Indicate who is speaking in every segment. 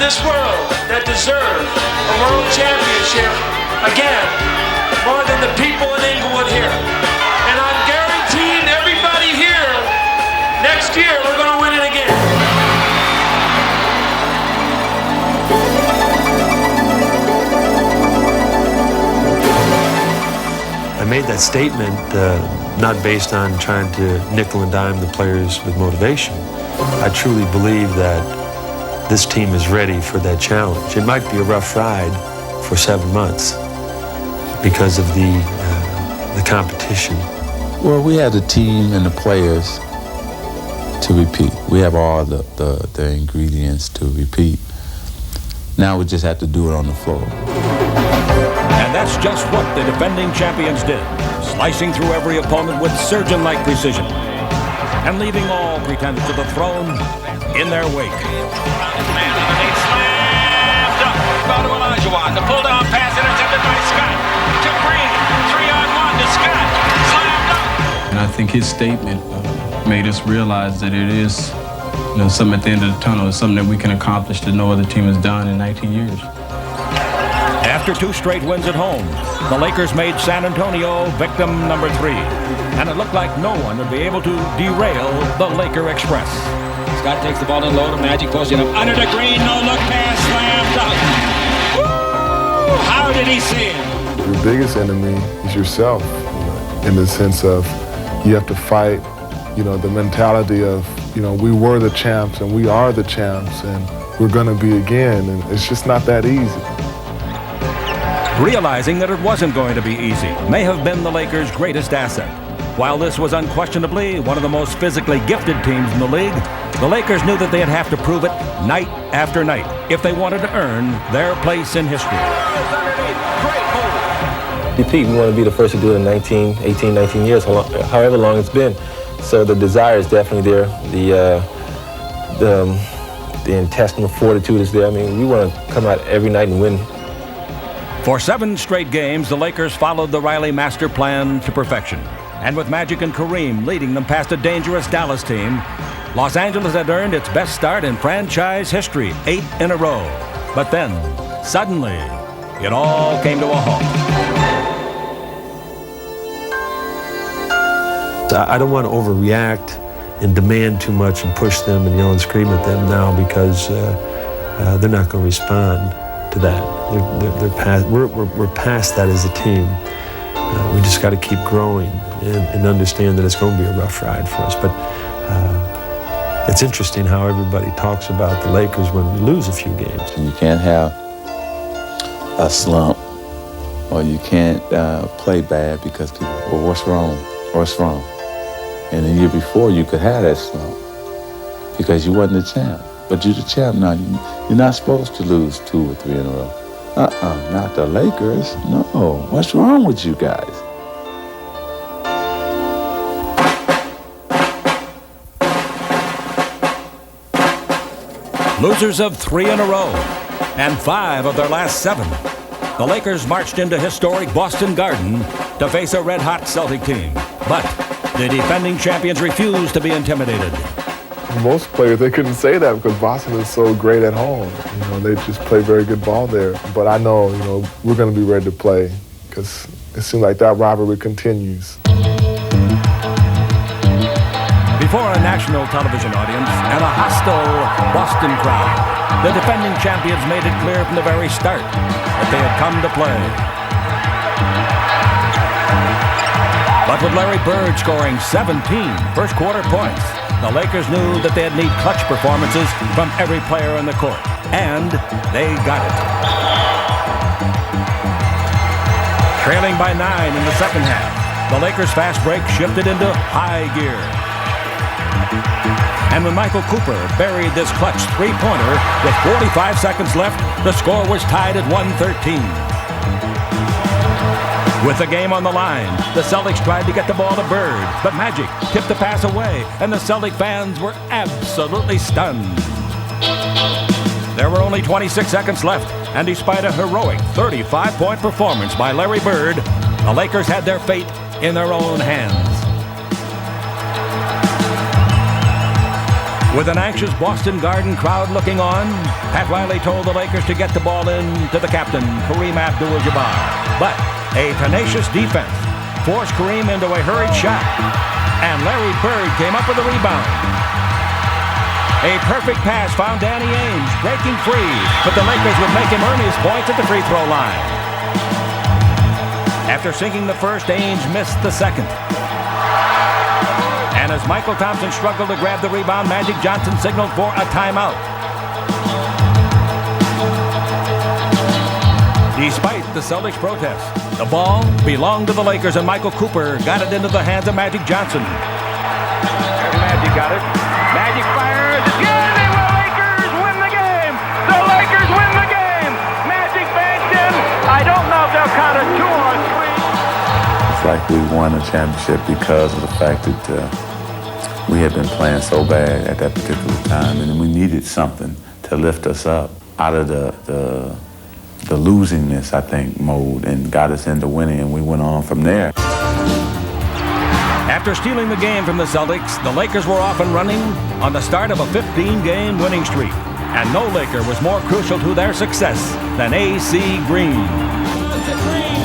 Speaker 1: this world that deserve a world championship, again, more than the people in Inglewood here. And I'm guaranteeing everybody here, next year we're going to win it again.
Speaker 2: I made that statement not based on trying to nickel and dime the players with motivation. I truly believe that this team is ready for that challenge. It might be a rough ride for 7 months because of the competition.
Speaker 3: Well, we have the team and the players to repeat. We have all the ingredients to repeat. Now we just have to do it on the floor.
Speaker 4: And that's just what the defending champions did, slicing through every opponent with surgeon-like precision and leaving all pretenders to the throne in their wake.
Speaker 5: The pull-down pass intercepted by Scott to Green. 3-on-1 to Scott. Slammed up.
Speaker 6: And I think his statement made us realize that it is, something at the end of the tunnel. It's something that we can accomplish that no other team has done in 19 years.
Speaker 4: After 2 straight wins at home, the Lakers made San Antonio victim number 3. And it looked like no one would be able to derail the Laker Express.
Speaker 5: Scott takes the ball in low to Magic, posting up under the green, no-look pass, slammed up. Woo! How did he see it?
Speaker 7: Your biggest enemy is yourself, in the sense of you have to fight, the mentality of, we were the champs and we are the champs and we're going to be again, and it's just not that easy.
Speaker 4: Realizing that it wasn't going to be easy may have been the Lakers' greatest asset. While this was unquestionably one of the most physically gifted teams in the league, the Lakers knew that they'd have to prove it night after night if they wanted to earn their place in history.
Speaker 8: Repeat, we want to be the first to do it in 18, 19 years, however long it's been. So the desire is definitely there. The intestinal fortitude is there. I mean, we want to come out every night and win.
Speaker 4: For 7 straight games, the Lakers followed the Riley master plan to perfection. And with Magic and Kareem leading them past a dangerous Dallas team, Los Angeles had earned its best start in franchise history, 8 in a row. But then, suddenly, it all came to a halt.
Speaker 2: I don't want to overreact and demand too much and push them and yell and scream at them now, because they're not going to respond to that. They're past, we're past that as a team. We just got to keep growing and understand that it's going to be a rough ride for us. But it's interesting how everybody talks about the Lakers when we lose a few games.
Speaker 3: You can't have a slump, or you can't play bad because people, well, what's wrong? What's wrong? And the year before, you could have that slump because you wasn't the champ. But you're the champ now. You're not supposed to lose 2 or 3 in a row. Not the Lakers. No. What's wrong with you guys?
Speaker 4: Losers of 3 in a row and 5 of their last 7. The Lakers marched into historic Boston Garden to face a red-hot Celtic team. But the defending champions refused to be intimidated.
Speaker 7: Most players, they couldn't say that because Boston is so great at home. They just play very good ball there. But I know, we're going to be ready to play because it seems like that rivalry continues.
Speaker 4: Before a national television audience and a hostile Boston crowd, the defending champions made it clear from the very start that they had come to play. But with Larry Bird scoring 17 first-quarter points, the Lakers knew that they'd need clutch performances from every player on the court. And they got it. Trailing by 9 in the second half, the Lakers' fast break shifted into high gear. And when Michael Cooper buried this clutch 3-pointer with 45 seconds left, the score was tied at 113. With the game on the line, the Celtics tried to get the ball to Bird, but Magic tipped the pass away, and the Celtic fans were absolutely stunned. There were only 26 seconds left, and despite a heroic 35-point performance by Larry Bird, the Lakers had their fate in their own hands. With an anxious Boston Garden crowd looking on, Pat Riley told the Lakers to get the ball in to the captain, Kareem Abdul-Jabbar. But a tenacious defense forced Kareem into a hurried shot, and Larry Bird came up with a rebound. A perfect pass found Danny Ainge breaking free, but the Lakers would make him earn his points at the free throw line. After sinking the first, Ainge missed the second. And as Michael Thompson struggled to grab the rebound, Magic Johnson signaled for a timeout. Despite the Celtics' protest, the ball belonged to the Lakers, and Michael Cooper got it into the hands of Magic Johnson.
Speaker 9: And Magic got it. Magic fires. Yeah, the Lakers win the game. The Lakers win the game. Magic banked in. I don't know if they'll count it 2 or 3.
Speaker 3: It's like we won a championship because of the fact that we had been playing so bad at that particular time, and we needed something to lift us up out of the losingness, I think, mode, and got us into winning, and we went on from there.
Speaker 4: After stealing the game from the Celtics, the Lakers were off and running on the start of a 15-game winning streak, and no Laker was more crucial to their success than A.C. Green.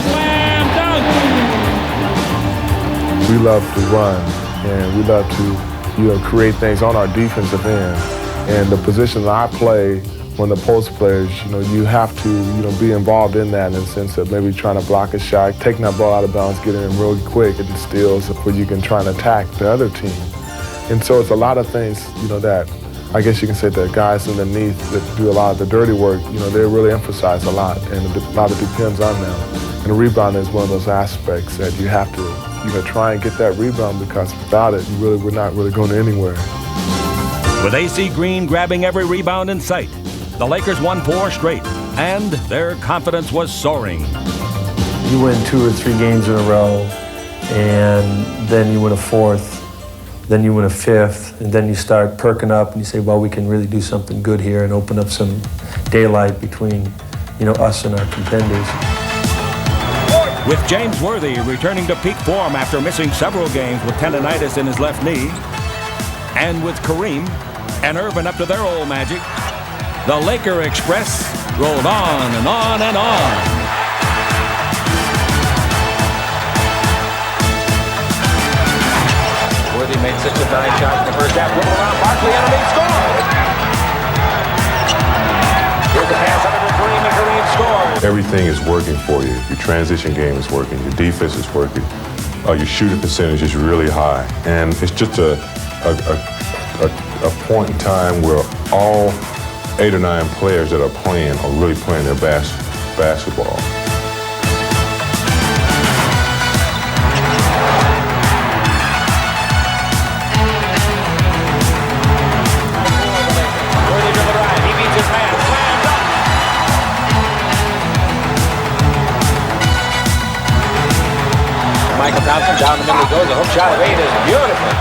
Speaker 9: Slam dunk.
Speaker 7: We love to run, and we love to, create things on our defensive end. And the position that I play, when the post players, you have to, be involved in that in the sense of maybe trying to block a shot, taking that ball out of bounds, getting it really quick, and steals where you can try and attack the other team. And so it's a lot of things, that I guess you can say the guys underneath that do a lot of the dirty work, they really emphasize a lot, and a lot of it depends on them. And the rebound is one of those aspects that you have to, try and get that rebound, because without it, we're not really going anywhere.
Speaker 4: With A.C. Green grabbing every rebound in sight, the Lakers won 4 straight, and their confidence was soaring.
Speaker 2: You win 2 or 3 games in a row, and then you win a 4th, then you win a 5th, and then you start perking up and you say, well, we can really do something good here and open up some daylight between, us and our contenders.
Speaker 4: With James Worthy returning to peak form after missing several games with tendonitis in his left knee, and with Kareem and Irvin up to their old magic, the Laker Express rolled on and on and on.
Speaker 5: Worthy made 6 of 9 shots in the first half. Dribble around Barkley and a big score. Here's the pass under the Kareem, and Kareem scores.
Speaker 10: Everything is working for you. Your transition game is working. Your defense is working. Your shooting percentage is really high. And it's just a point in time where all 8 or 9 players that are playing are really playing their basketball.
Speaker 5: Worthy dribble right. He beats his man. Slam dunk. Michael Thompson down the middle goes. The hook shot of 8 is beautiful.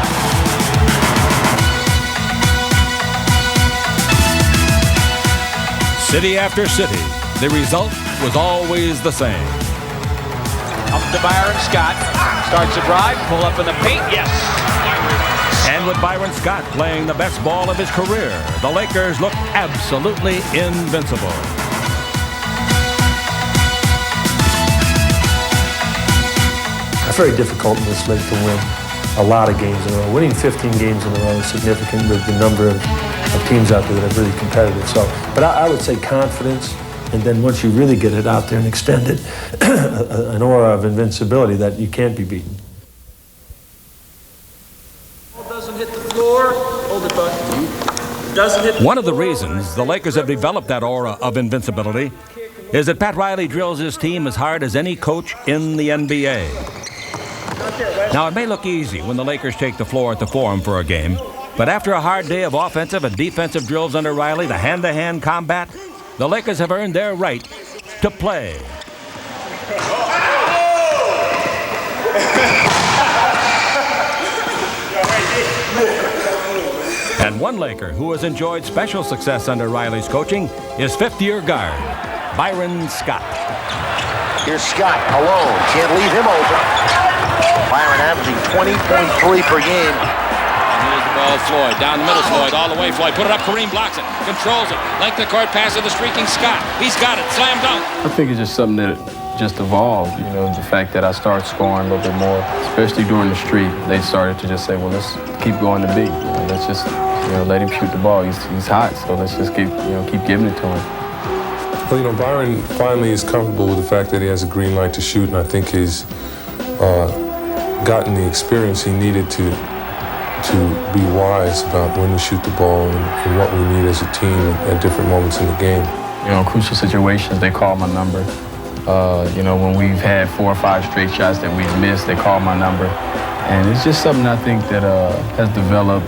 Speaker 4: City after city, the result was always the same.
Speaker 5: Up to Byron Scott. Starts to drive. Pull up in the paint. Yes.
Speaker 4: And with Byron Scott playing the best ball of his career, the Lakers look absolutely invincible.
Speaker 2: It's very difficult in this league to win a lot of games in a row. Winning 15 games in a row is significant with the number of teams out there that are really competitive. So, but I would say confidence, and then once you really get it out there and extend it, an aura of invincibility that you can't be beaten.
Speaker 1: Doesn't hit the floor. Hold it, bud. Doesn't hit.
Speaker 4: One of the reasons the Lakers have developed that aura of invincibility is that Pat Riley drills his team as hard as any coach in the NBA. Now, it may look easy when the Lakers take the floor at the Forum for a game, but after a hard day of offensive and defensive drills under Riley, the hand-to-hand combat, the Lakers have earned their right to play. And one Laker who has enjoyed special success under Riley's coaching is fifth-year guard Byron Scott.
Speaker 11: Here's Scott alone. Can't leave him open. Byron averaging 20.3 per game.
Speaker 5: And here's the ball, Floyd. Down the middle, Floyd. All the way, Floyd. Put it up. Kareem blocks it. Controls it. Length of the court pass to the streaking Scott. He's got it. Slam dunk.
Speaker 6: I think it's just something that just evolved, you know, the fact that I started scoring a little bit more, especially during the streak. They started to just say, well, let's keep going to B. You know, let's just, you know, let him shoot the ball. He's hot, so let's just keep giving it to him.
Speaker 10: Well, you know, Byron finally is comfortable with the fact that he has a green light to shoot, and I think he's gotten the experience he needed to be wise about when to shoot the ball and what we need as a team at different moments in the game.
Speaker 6: You know, crucial situations, they call my number. You know, when we've had 4 or 5 straight shots that we've missed, they call my number. And it's just something I think that has developed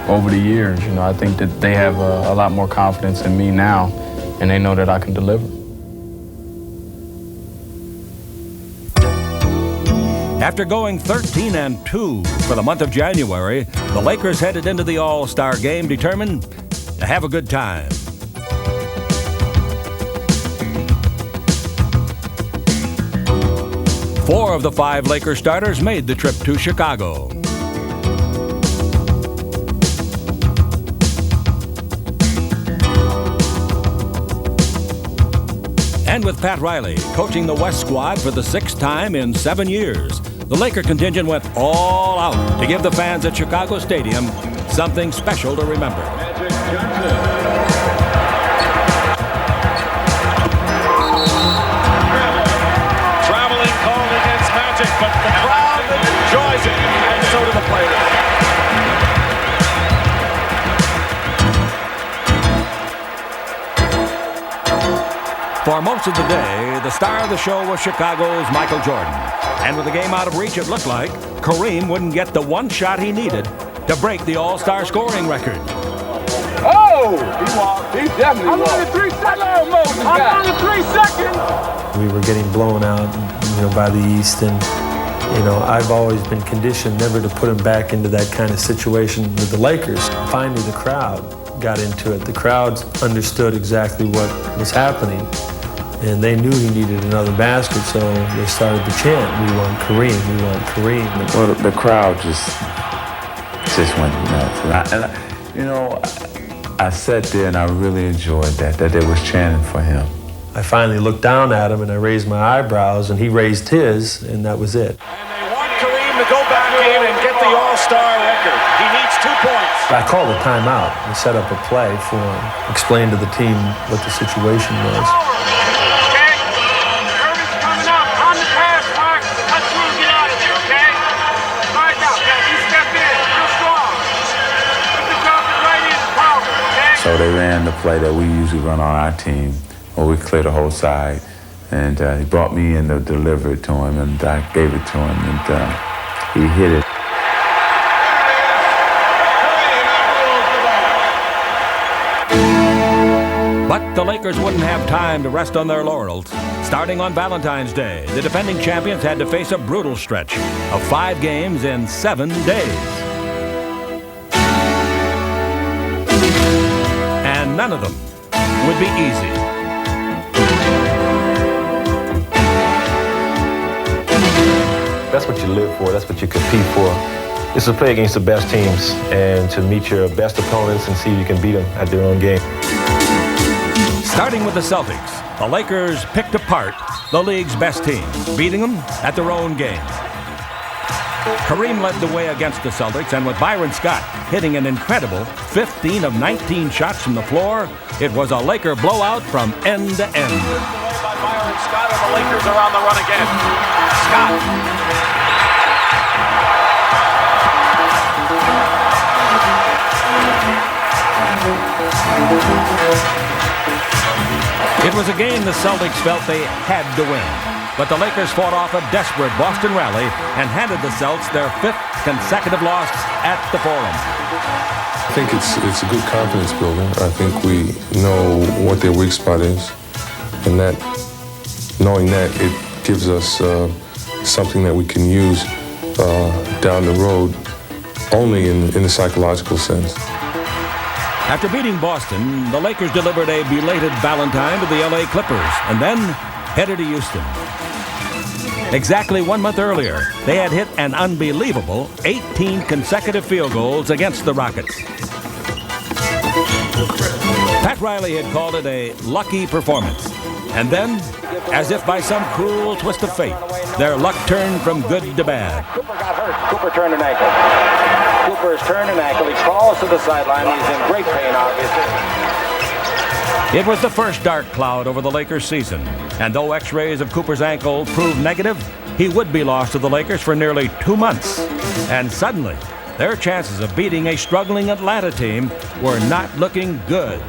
Speaker 6: over the years. You know, I think that they have a lot more confidence in me now, and they know that I can deliver.
Speaker 4: After going 13-2 for the month of January, the Lakers headed into the All-Star game determined to have a good time. Four of the 5 Lakers starters made the trip to Chicago. And with Pat Riley coaching the West squad for the 6th time in 7 years, the Laker contingent went all out to give the fans at Chicago Stadium something special to remember.
Speaker 1: Traveling called against Magic, but the crowd enjoys it, and so do the players.
Speaker 4: For most of the day, the star of the show was Chicago's Michael Jordan. And with the game out of reach, it looked like Kareem wouldn't get the one shot he needed to break the All-Star scoring record.
Speaker 9: Oh! He walked. He definitely walked. I'm on the 3 seconds. I'm on the 3 seconds.
Speaker 2: We were getting blown out, by the East, and I've always been conditioned never to put him back into that kind of situation with the Lakers. Finally, the crowd got into it. The crowd understood exactly what was happening, and they knew he needed another basket, so they started to chant, "We want Kareem, we want Kareem."
Speaker 3: Well, the crowd just went nuts. And I sat there and I really enjoyed that they was chanting for him.
Speaker 2: I finally looked down at him and I raised my eyebrows, and he raised his, and that was it.
Speaker 1: And they want Kareem to go back in and get the All-Star record. He needs 2 points.
Speaker 2: I called a timeout and set up a play for him, explained to the team what the situation was.
Speaker 3: So they ran the play that we usually run on our team, where we clear the whole side. And he brought me in to deliver it to him, and I gave it to him, and he hit it.
Speaker 4: But the Lakers wouldn't have time to rest on their laurels. Starting on Valentine's Day, the defending champions had to face a brutal stretch of 5 games in 7 days. And none of them would be easy.
Speaker 8: That's what you live for. That's what you compete for. It's to play against the best teams and to meet your best opponents and see if you can beat them at their own game.
Speaker 4: Starting with the Celtics, the Lakers picked apart the league's best team, beating them at their own game. Kareem led the way against the Celtics, and with Byron Scott hitting an incredible 15 of 19 shots from the floor, it was a Laker blowout from end to end.
Speaker 1: By Byron Scott, and the Lakers are on the run again. Scott.
Speaker 4: It was a game the Celtics felt they had to win, but the Lakers fought off a desperate Boston rally and handed the Celts their 5th consecutive loss at the Forum.
Speaker 10: I think it's a good confidence builder. I think we know what their weak spot is, and that knowing that, it gives us something that we can use down the road, only in the psychological sense.
Speaker 4: After beating Boston, the Lakers delivered a belated Valentine to the LA Clippers and then headed to Houston. Exactly 1 month earlier, they had hit an unbelievable 18 consecutive field goals against the Rockets. Pat Riley had called it a lucky performance. And then, as if by some cruel twist of fate, their luck turned from good to bad.
Speaker 9: Cooper got hurt. Cooper turned an ankle. Cooper has turned an ankle. He crawls to the sideline. He's in great pain, obviously.
Speaker 4: It was the first dark cloud over the Lakers' season. And though x-rays of Cooper's ankle proved negative, he would be lost to the Lakers for nearly 2 months. And suddenly, their chances of beating a struggling Atlanta team were not looking good.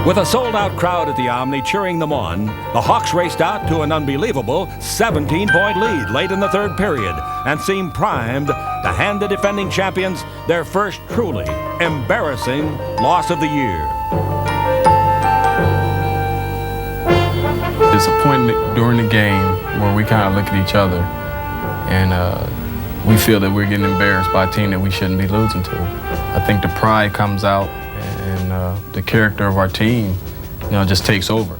Speaker 4: With a sold-out crowd at the Omni cheering them on, the Hawks raced out to an unbelievable 17-point lead late in the third period and seemed primed to hand the defending champions their first truly embarrassing loss of the year.
Speaker 6: There's a point during the game where we kind of look at each other and we feel that we're getting embarrassed by a team that we shouldn't be losing to. I think the pride comes out and the character of our team, just takes over.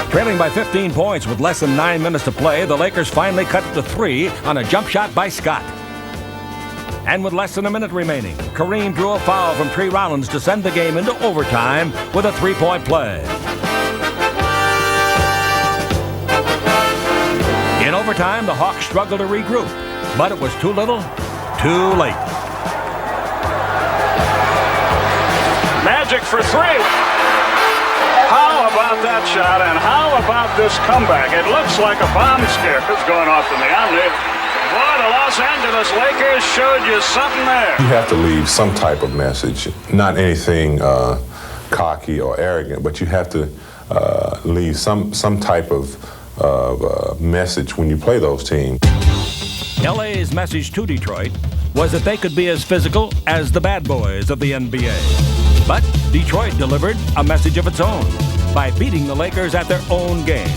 Speaker 4: Trailing by 15 points with less than 9 minutes to play, the Lakers finally cut to 3 on a jump shot by Scott. And with less than a minute remaining, Kareem drew a foul from Tree Rollins to send the game into overtime with a 3-point play. In overtime, the Hawks struggled to regroup, but it was too little, too late.
Speaker 12: Magic for 3. How about that shot, and how about this comeback? It looks like a bomb scare is going off in the Omni. Boy, the Los Angeles Lakers showed you something there.
Speaker 10: You have to leave some type of message, not anything cocky or arrogant, but you have to leave some type of message when you play those teams.
Speaker 4: LA's message to Detroit was that they could be as physical as the bad boys of the NBA. But Detroit delivered a message of its own by beating the Lakers at their own game.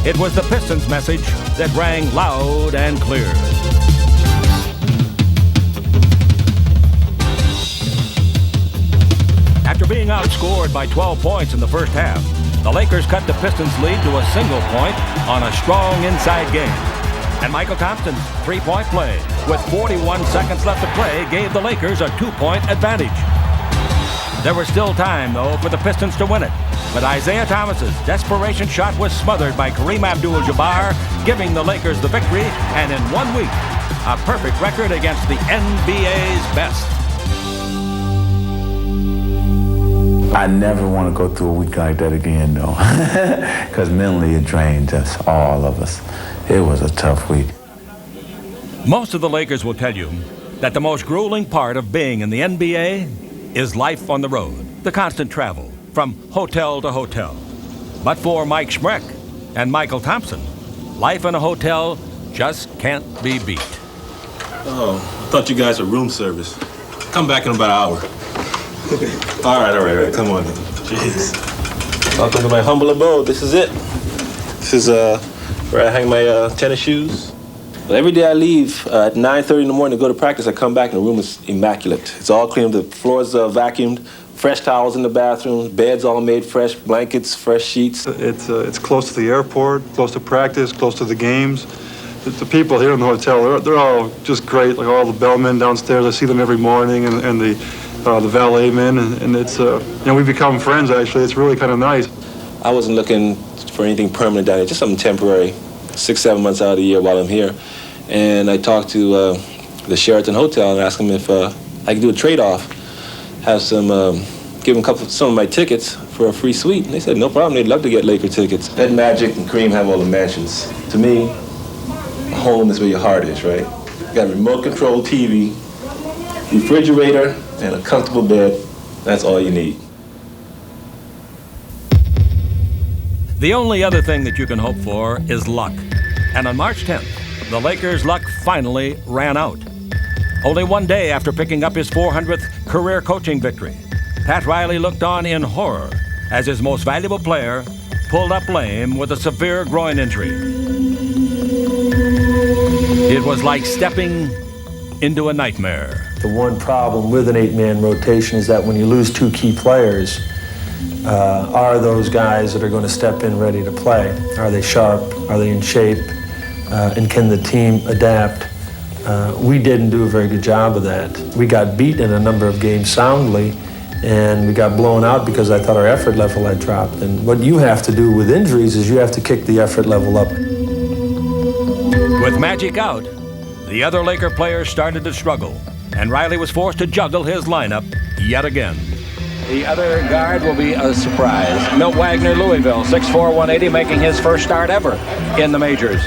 Speaker 4: It was the Pistons' message that rang loud and clear. After being outscored by 12 points in the first half, the Lakers cut the Pistons' lead to a single point on a strong inside game. And Michael Thompson's 3-point play with 41 seconds left to play gave the Lakers a 2-point advantage. There was still time, though, for the Pistons to win it. But Isaiah Thomas's desperation shot was smothered by Kareem Abdul-Jabbar, giving the Lakers the victory, and in 1 week, a perfect record against the NBA's best.
Speaker 3: I never want to go through a week like that again, though, because mentally it drained us, all of us. It was a tough week.
Speaker 4: Most of the Lakers will tell you that the most grueling part of being in the NBA is life on the road, the constant travel from hotel to hotel. But for Mike Schmreck and Michael Thompson, life in a hotel just can't be beat.
Speaker 8: Oh, I thought you guys were room service. Come back in about an hour. All right, come on. Jeez. Welcome to my humble abode. This is it. This is where I hang my tennis shoes. But every day I leave at 9:30 in the morning to go to practice, I come back and the room is immaculate. It's all clean. The floors are vacuumed, fresh towels in the bathroom, beds all made fresh, blankets, fresh sheets.
Speaker 13: It's close to the airport, close to practice, close to the games. The people here in the hotel, they're all just great. Like all the bellmen downstairs, I see them every morning, and the valet men, and it's we've become friends. Actually, it's really kind of nice.
Speaker 8: I wasn't looking for anything permanent down here, just something temporary, 6-7 months out of the year while I'm here. And I talked to the Sheraton Hotel and asked them if I could do a trade-off, have some, give them some of my tickets for a free suite. And they said, no problem, they'd love to get Laker tickets. Ed Magic and Kareem have all the mansions. To me, home is where your heart is, right? You got a remote control TV, refrigerator, and a comfortable bed. That's all you need.
Speaker 4: The only other thing that you can hope for is luck. And on March 10th, the Lakers' luck finally ran out. Only 1 day after picking up his 400th career coaching victory, Pat Riley looked on in horror as his most valuable player pulled up lame with a severe groin injury. It was like stepping into a nightmare.
Speaker 2: The one problem with an 8-man rotation is that when you lose 2 key players, are those guys that are going to step in ready to play? Are they sharp? Are they in shape? And can the team adapt? We didn't do a very good job of that. We got beat in a number of games soundly, and we got blown out because I thought our effort level had dropped. And what you have to do with injuries is you have to kick the effort level up.
Speaker 4: With Magic out, the other Laker players started to struggle, and Riley was forced to juggle his lineup yet again.
Speaker 5: The other guard will be a surprise. Milt Wagner, Louisville, 6'4", 180, making his first start ever in the majors.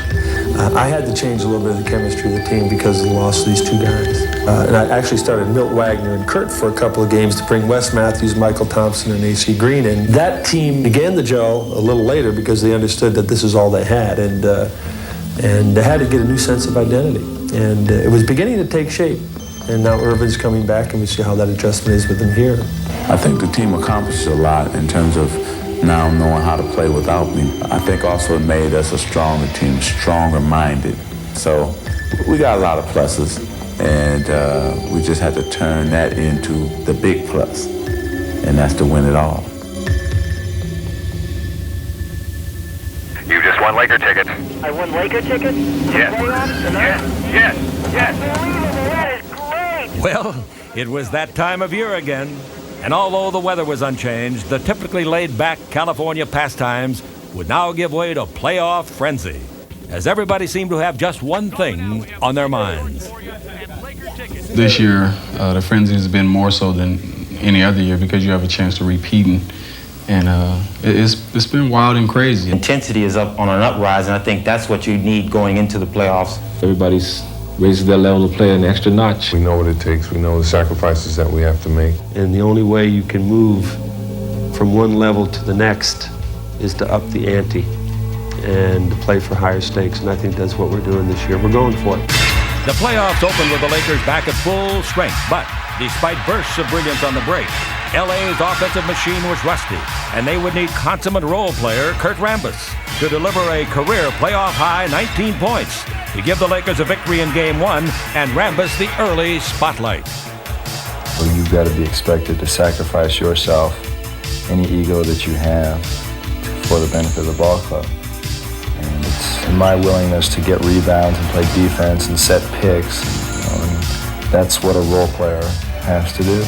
Speaker 2: I had to change a little bit of the chemistry of the team because of the loss of these 2 guys. And I actually started Milt Wagner and Kurt for a couple of games to bring Wes Matthews, Michael Thompson, and A.C. Green in. That team began to gel a little later because they understood that this is all they had, and they had to get a new sense of identity. And it was beginning to take shape. And now Irvin's coming back, and we see how that adjustment is with him here.
Speaker 3: I think the team accomplishes a lot in terms of now knowing how to play without me. I think also it made us a stronger team, stronger-minded. So we got a lot of pluses, and we just had to turn that into the big plus, and that's to win it all.
Speaker 11: You just won Laker tickets.
Speaker 9: I won Laker tickets?
Speaker 11: Yes. Yes. Yes.
Speaker 9: Unbelievable. That is great.
Speaker 4: Well, it was that time of year again, and although the weather was unchanged, the typically laid-back California pastimes would now give way to playoff frenzy, as everybody seemed to have just one thing on their minds.
Speaker 6: This year, the frenzy has been more so than any other year because you have a chance to repeat, and it's been wild and crazy.
Speaker 14: Intensity is up on an uprise, and I think that's what you need going into the playoffs.
Speaker 8: Everybody's raises their level of play an extra notch.
Speaker 10: We know what it takes. We know the sacrifices that we have to make.
Speaker 2: And the only way you can move from one level to the next is to up the ante and to play for higher stakes. And I think that's what we're doing this year. We're going for it.
Speaker 4: The playoffs opened with the Lakers back at full strength, but despite bursts of brilliance on the break, LA's offensive machine was rusty, and they would need consummate role player Kurt Rambis to deliver a career playoff-high 19 points to give the Lakers a victory in Game 1 and Rambis the early spotlight.
Speaker 15: Well, you've got to be expected to sacrifice yourself, any ego that you have, for the benefit of the ball club. And it's in my willingness to get rebounds and play defense and set picks. And that's what a role player has to do.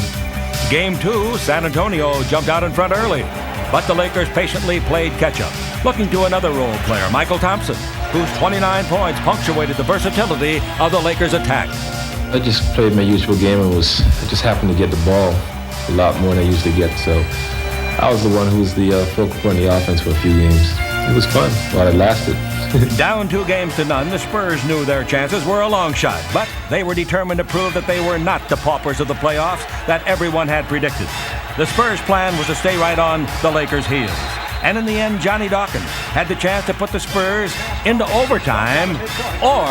Speaker 4: Game 2, San Antonio jumped out in front early, but the Lakers patiently played catch-up, looking to another role player, Michael Thompson, whose 29 points punctuated the versatility of the Lakers' attack.
Speaker 8: I just played my usual game and I just happened to get the ball a lot more than I usually get. So I was the one who was the focal point of the offense for a few games. It was fun while it lasted.
Speaker 4: Down 2 games to none, the Spurs knew their chances were a long shot, but they were determined to prove that they were not the paupers of the playoffs that everyone had predicted. The Spurs' plan was to stay right on the Lakers' heels. And in the end, Johnny Dawkins had the chance to put the Spurs into overtime or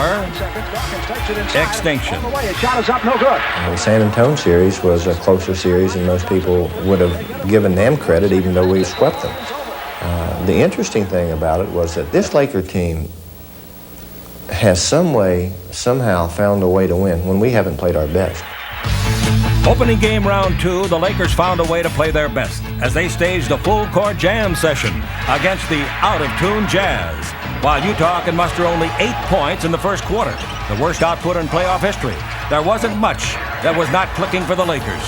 Speaker 4: extinction.
Speaker 14: The San Antonio series was a closer series than most people would have given them credit, even though we swept them. The interesting thing about it was that this Laker team has somehow found a way to win when we haven't played our best.
Speaker 4: Opening game round 2, the Lakers found a way to play their best as they staged a full-court jam session against the out-of-tune Jazz, while Utah can muster only 8 points in the first quarter, the worst output in playoff history. There wasn't much that was not clicking for the Lakers.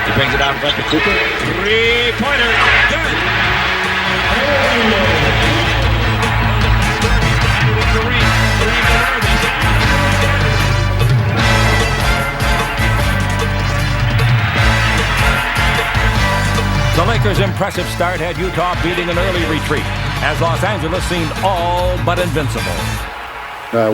Speaker 5: He brings it out in front to Cooper. 3-pointer. Good.
Speaker 4: The Lakers' impressive start had Utah beating an early retreat, as Los Angeles seemed all but invincible.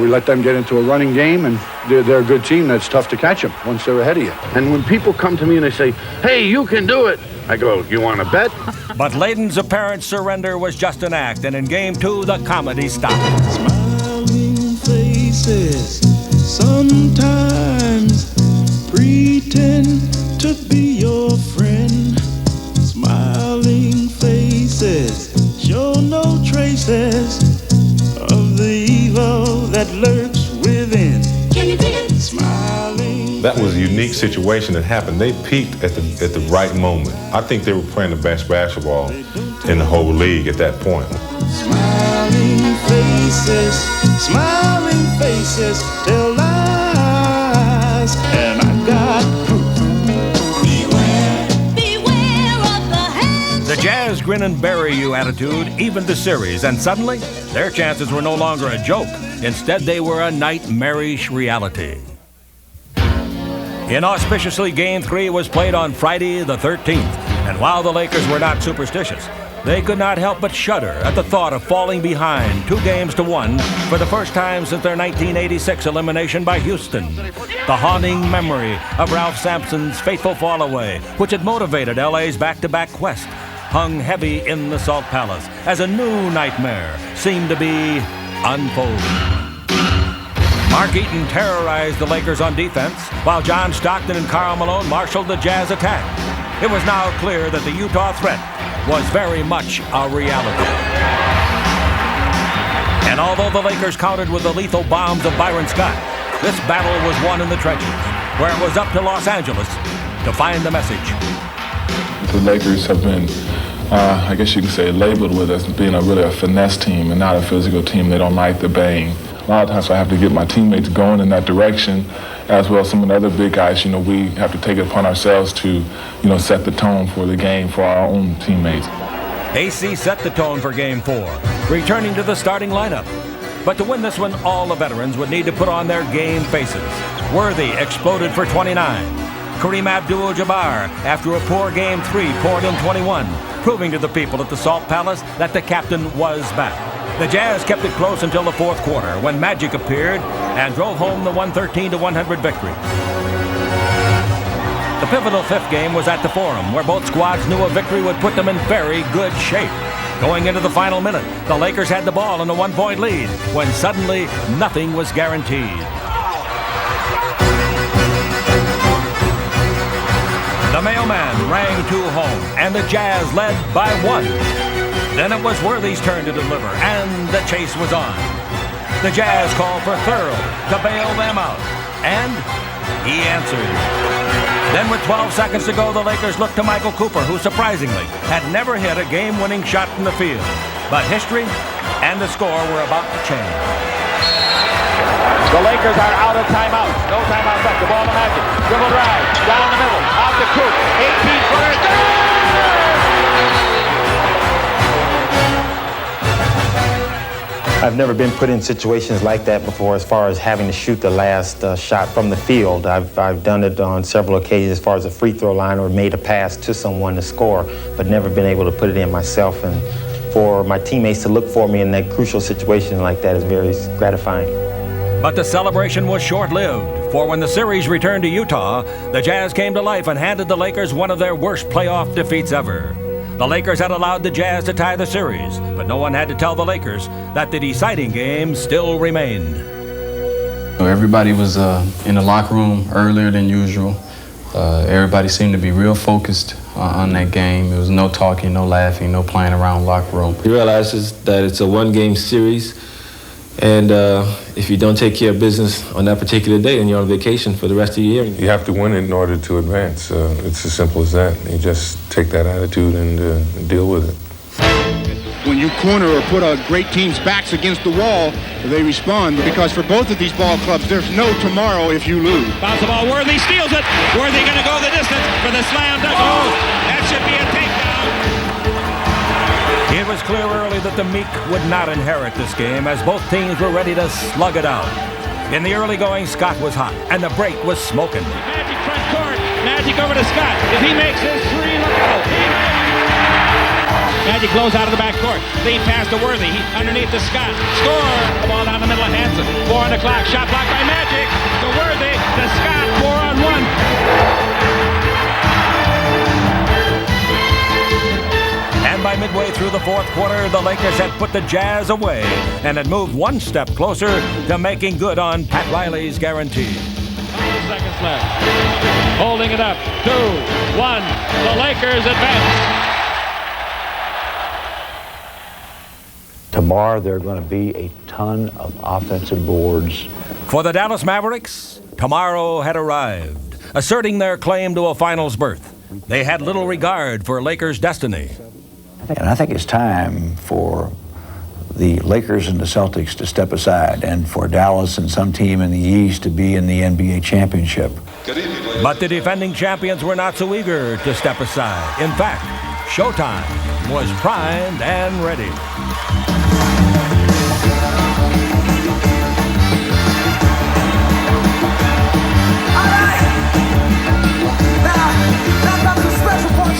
Speaker 16: We let them get into a running game, and they're a good team. That's tough to catch them once they're ahead of you. And when people come to me and they say, hey, you can do it, I go, you want to bet?
Speaker 4: But Layden's apparent surrender was just an act, and in Game 2, the comedy stopped.
Speaker 17: Smiling faces sometimes pretend to be your friend. Smiling faces show no traces of the evil that lurks within. Can you dig it? Smiling
Speaker 10: That was a unique situation that happened. They peaked at the right moment. I think they were playing the best basketball in the whole league at that point.
Speaker 17: Smiling faces tell lies, and I got proof. Beware of the hands.
Speaker 4: The Jazz grin and bury you attitude evened the series, and suddenly their chances were no longer a joke. Instead, they were a nightmarish reality. Inauspiciously, Game 3 was played on Friday the 13th, and while the Lakers were not superstitious, they could not help but shudder at the thought of falling behind 2-1 for the first time since their 1986 elimination by Houston. The haunting memory of Ralph Sampson's fateful fall-away, which had motivated LA's back-to-back quest, hung heavy in the Salt Palace as a new nightmare seemed to be unfolding. Mark Eaton terrorized the Lakers on defense, while John Stockton and Karl Malone marshaled the Jazz attack. It was now clear that the Utah threat was very much a reality. And although the Lakers countered with the lethal bombs of Byron Scott, this battle was won in the trenches, where it was up to Los Angeles to find the message.
Speaker 18: The Lakers have been, I guess you can say, labeled with us being really a finesse team and not a physical team. They don't like the bang. A lot of times I have to get my teammates going in that direction, as well as some of the other big guys. We have to take it upon ourselves to, set the tone for the game for our own teammates.
Speaker 4: AC set the tone for Game 4, returning to the starting lineup. But to win this one, all the veterans would need to put on their game faces. Worthy exploded for 29. Kareem Abdul-Jabbar, after a poor Game 3, poured in 21, proving to the people at the Salt Palace that the captain was back. The Jazz kept it close until the fourth quarter, when Magic appeared and drove home the 113-100 victory. The pivotal fifth game was at the Forum, where both squads knew a victory would put them in very good shape. Going into the final minute, the Lakers had the ball in a 1-point lead, when suddenly nothing was guaranteed. The mailman rang 2 home, and the Jazz led by 1. Then it was Worthy's turn to deliver, and the chase was on. The Jazz called for Thurl to bail them out, and he answered. Then with 12 seconds to go, the Lakers looked to Michael Cooper, who surprisingly had never hit a game-winning shot from the field. But history and the score were about to change.
Speaker 9: The Lakers are out of timeouts. No timeouts left. The ball to Magic. Dribble drive. Down the middle. Out to Coop. 18-footer.
Speaker 19: I've never been put in situations like that before as far as having to shoot the last shot from the field. I've done it on several occasions as far as a free throw line or made a pass to someone to score, but never been able to put it in myself. And for my teammates to look for me in that crucial situation like that is very gratifying.
Speaker 4: But the celebration was short-lived, for when the series returned to Utah, the Jazz came to life and handed the Lakers one of their worst playoff defeats ever. The Lakers had allowed the Jazz to tie the series, but no one had to tell the Lakers that the deciding game still remained.
Speaker 6: Everybody was in the locker room earlier than usual. Everybody seemed to be real focused on that game. There was no talking, no laughing, no playing around locker room.
Speaker 8: He realizes that it's a one-game series, and if you don't take care of business on that particular day, then you're on vacation for the rest of the year.
Speaker 10: You have to win it in order to advance. It's as simple as that. You just take that attitude and deal with it.
Speaker 20: When you corner or put a great team's backs against the wall, they respond. Because for both of these ball clubs, there's no tomorrow if you lose.
Speaker 5: Bounce the ball. Worthy steals it. Worthy going to go the distance for the slam dunk. Oh, that should be a takedown.
Speaker 4: It was clear early that the meek would not inherit this game, as both teams were ready to slug it out. In the early going, Scott was hot, and the break was smoking.
Speaker 5: Magic front court. Magic over to Scott. If he makes his three, look out. Magic blows out of the backcourt. Lead pass to Worthy. Underneath to Scott. Score. The ball down the middle of Hanson. 4 on the clock. Shot blocked by Magic. To Worthy. To Scott. 4-on-1.
Speaker 4: And by midway through the fourth quarter, the Lakers had put the Jazz away and had moved one step closer to making good on Pat Riley's guarantee.
Speaker 5: 5 seconds left. Holding it up. 2, 1. The Lakers advance.
Speaker 21: Tomorrow, there are going to be a ton of offensive boards.
Speaker 4: For the Dallas Mavericks, tomorrow had arrived, asserting their claim to a finals berth. They had little regard for Lakers' destiny.
Speaker 21: And I think it's time for the Lakers and the Celtics to step aside and for Dallas and some team in the East to be in the NBA championship.
Speaker 4: But the defending champions were not so eager to step aside. In fact, Showtime was primed and ready.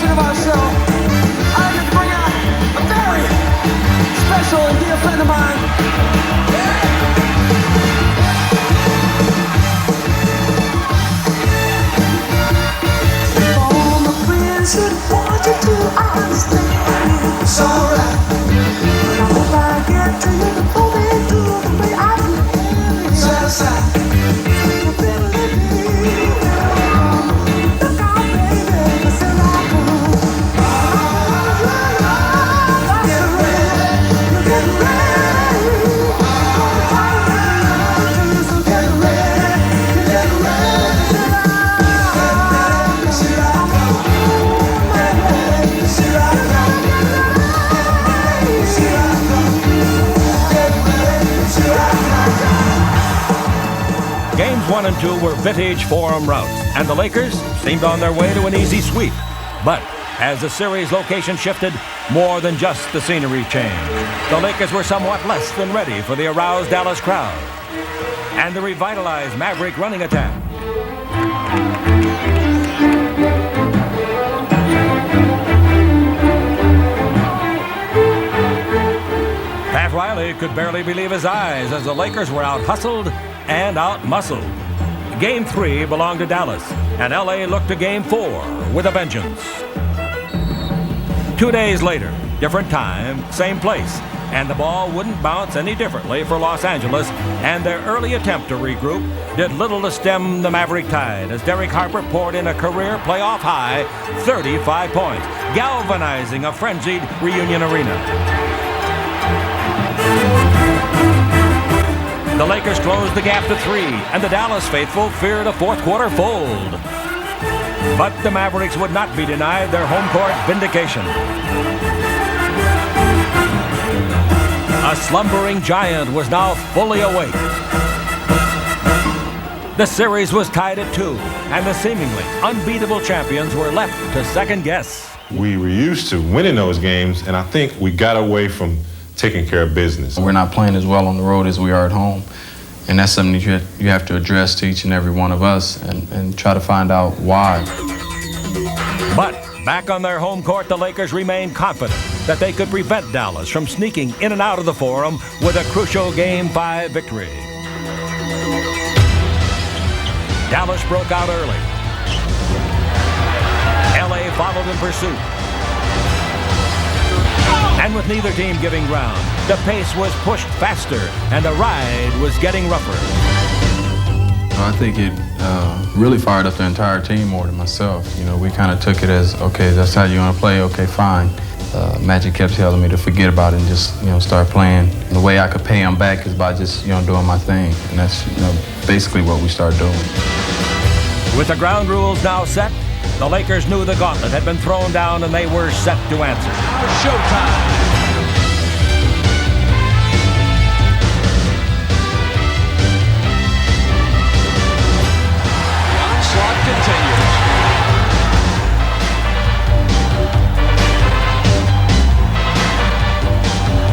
Speaker 17: Of our show, I'd like to bring out a very special and dear friend of mine. All my friends would want you to understand. It's alright. But I hope I get to you to pull me through the way I feel. Side to side.
Speaker 4: Games 1 and 2 were vintage forum routes, and the Lakers seemed on their way to an easy sweep. But as the series location shifted, more than just the scenery changed. The Lakers were somewhat less than ready for the aroused Dallas crowd and the revitalized Maverick running attack. Pat Riley could barely believe his eyes as the Lakers were out-hustled and out-muscled. Game 3 belonged to Dallas, and LA looked to Game 4 with a vengeance. 2 days later, different time, same place, and the ball wouldn't bounce any differently for Los Angeles, and their early attempt to regroup did little to stem the Maverick tide as Derek Harper poured in a career playoff high 35 points, galvanizing a frenzied Reunion Arena. The Lakers closed the gap to 3, and the Dallas faithful feared a fourth quarter fold. But the Mavericks would not be denied their home court vindication. A slumbering giant was now fully awake. The series was tied at 2, and the seemingly unbeatable champions were left to second guess.
Speaker 22: We were used to winning those games, and I think we got away from taking care of business.
Speaker 6: We're not playing as well on the road as we are at home. And that's something that you have to address to each and every one of us and try to find out why.
Speaker 4: But back on their home court, the Lakers remained confident that they could prevent Dallas from sneaking in and out of the Forum with a crucial Game 5 victory. Dallas broke out early. LA followed in pursuit. And with neither team giving ground, the pace was pushed faster and the ride was getting rougher.
Speaker 6: I think it really fired up the entire team more than myself. You know, we kind of took it as, okay, that's how you want to play, okay, fine. Magic kept telling me to forget about it and just, start playing. And the way I could pay him back is by just, doing my thing. And that's, basically what we started doing.
Speaker 4: With the ground rules now set, the Lakers knew the gauntlet had been thrown down and they were set to answer. Showtime!
Speaker 1: The onslaught continues.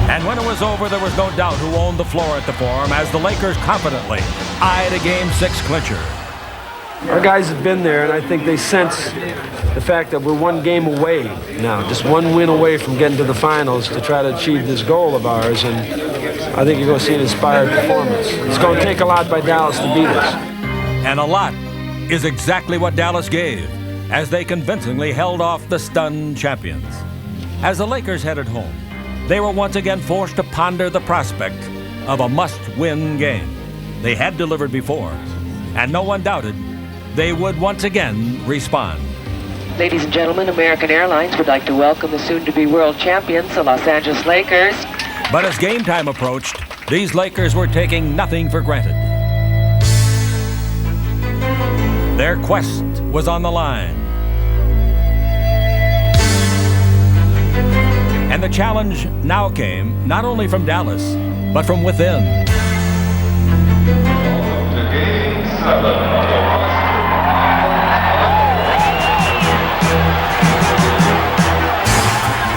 Speaker 4: And when it was over, there was no doubt who owned the floor at the Forum as the Lakers confidently eyed a Game 6 clincher.
Speaker 23: Our guys have been there, and I think they sense the fact that we're one game away now, just one win away from getting to the finals to try to achieve this goal of ours, and I think you're going to see an inspired performance. It's going to take a lot by Dallas to beat us.
Speaker 4: And a lot is exactly what Dallas gave as they convincingly held off the stunned champions. As the Lakers headed home, they were once again forced to ponder the prospect of a must-win game. They had delivered before, and no one doubted they would once again respond.
Speaker 24: Ladies and gentlemen, American Airlines would like to welcome the soon-to-be world champions, the Los Angeles Lakers.
Speaker 4: But as game time approached, these Lakers were taking nothing for granted. Their quest was on the line. And the challenge now came not only from Dallas, but from within.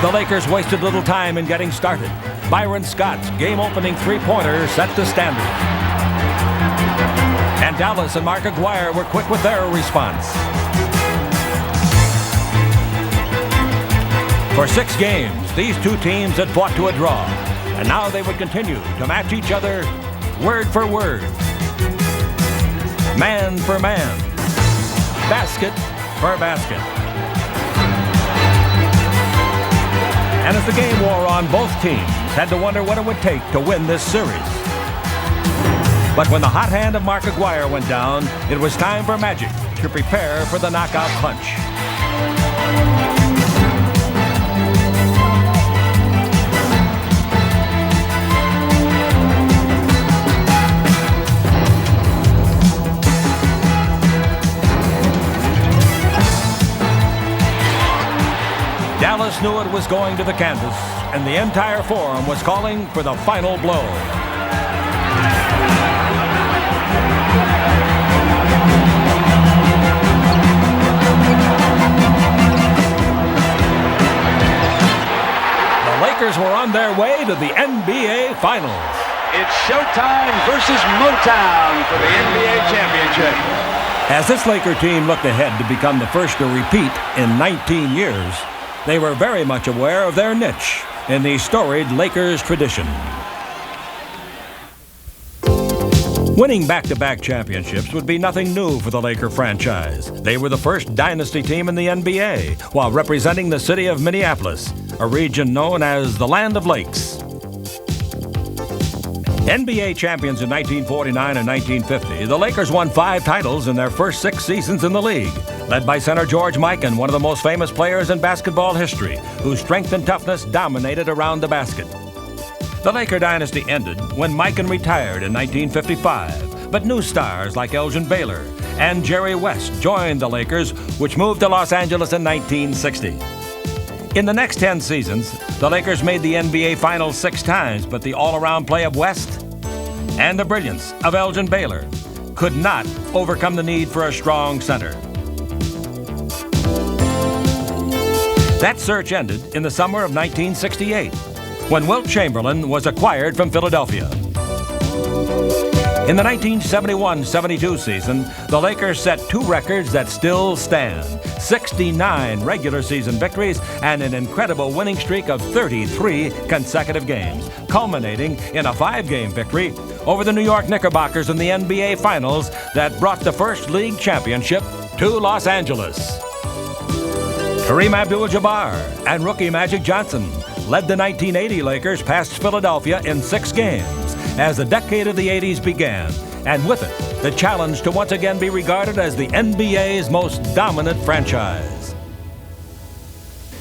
Speaker 4: The Lakers wasted little time in getting started. Byron Scott's game-opening three-pointer set the standard. And Dallas and Mark Aguirre were quick with their response. For 6 games, these two teams had fought to a draw, and now they would continue to match each other word for word, man for man, basket for basket. And as the game wore on, both teams had to wonder what it would take to win this series. But when the hot hand of Mark Aguirre went down, it was time for Magic to prepare for the knockout punch. Dallas knew it was going to the canvas, and the entire forum was calling for the final blow. The Lakers were on their way to the NBA Finals.
Speaker 3: It's Showtime versus Motown for the NBA Championship.
Speaker 4: As this Laker team looked ahead to become the first to repeat in 19 years, they were very much aware of their niche in the storied Lakers tradition. Winning back-to-back championships would be nothing new for the Laker franchise. They were the first dynasty team in the NBA, while representing the city of Minneapolis, a region known as the Land of Lakes. NBA champions in 1949 and 1950, the Lakers won 5 titles in their first 6 seasons in the league, led by center George Mikan, one of the most famous players in basketball history, whose strength and toughness dominated around the basket. The Laker dynasty ended when Mikan retired in 1955, but new stars like Elgin Baylor and Jerry West joined the Lakers, which moved to Los Angeles in 1960. In the next 10 seasons, the Lakers made the NBA Finals 6 times, but the all-around play of West and the brilliance of Elgin Baylor could not overcome the need for a strong center. That search ended in the summer of 1968, when Wilt Chamberlain was acquired from Philadelphia. In the 1971-72 season, the Lakers set 2 records that still stand: 69 regular season victories and an incredible winning streak of 33 consecutive games, culminating in a 5-game victory over the New York Knickerbockers in the NBA Finals that brought the first league championship to Los Angeles. Kareem Abdul-Jabbar and rookie Magic Johnson led the 1980 Lakers past Philadelphia in 6 games as the decade of the 80s began, and with it, the challenge to once again be regarded as the NBA's most dominant franchise.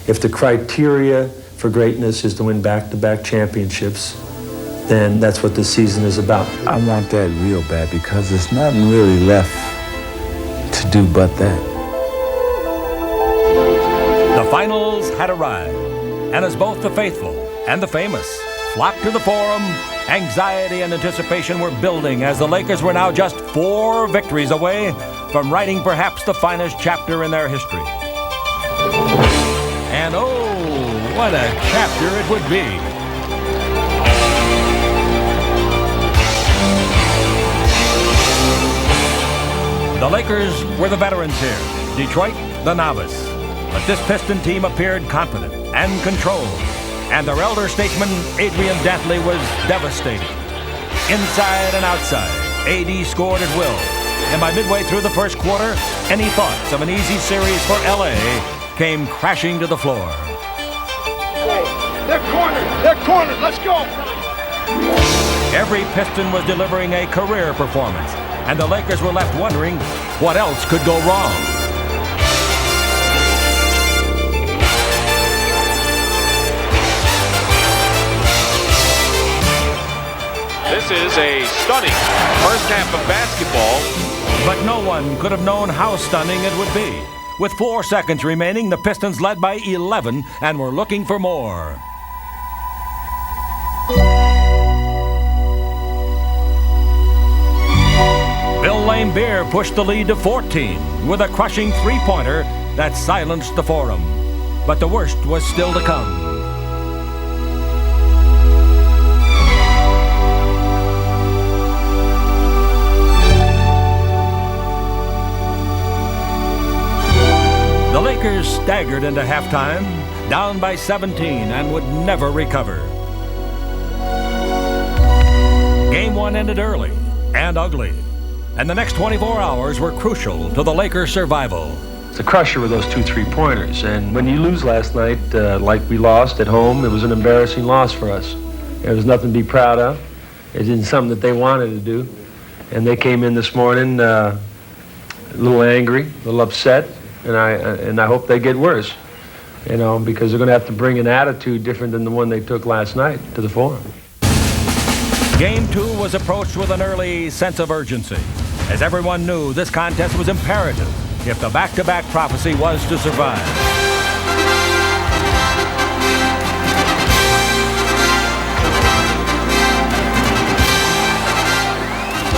Speaker 2: If the criteria for greatness is to win back-to-back championships, then that's what this season is about.
Speaker 15: I want that real bad because there's nothing really left to do but that.
Speaker 4: The finals had arrived, and as both the faithful and the famous flocked to the forum, anxiety and anticipation were building as the Lakers were now just 4 victories away from writing perhaps the finest chapter in their history. And oh, what a chapter it would be. The Lakers were the veterans here, Detroit the novice. But this Piston team appeared confident and controlled, and their elder statesman, Adrian Dantley, was devastating. Inside and outside, AD scored at will, and by midway through the first quarter, any thoughts of an easy series for LA came crashing to the floor.
Speaker 20: They're cornered, let's go!
Speaker 4: Every Piston was delivering a career performance, and the Lakers were left wondering what else could go wrong.
Speaker 7: This is a stunning first half of basketball
Speaker 4: But no one could have known how stunning it would be. With 4 seconds remaining, the Pistons led by 11 and were looking for more. Bill Laimbeer pushed the lead to 14 with a crushing three-pointer that silenced the Forum. But the worst was still to come. The Lakers staggered into halftime, down by 17, and would never recover. Game 1 ended early and ugly, and the next 24 hours were crucial to the Lakers' survival.
Speaker 23: It's a crusher with those 2 3-pointers, and when you lose last night, like we lost at home, it was an embarrassing loss for us. There was nothing to be proud of. It isn't something that they wanted to do, and they came in this morning a little angry, a little upset, and I hope they get worse, you know, because they're going to have to bring an attitude different than the one they took last night to the Forum.
Speaker 4: Game 2 was approached with an early sense of urgency, as everyone knew this contest was imperative if the back-to-back prophecy was to survive.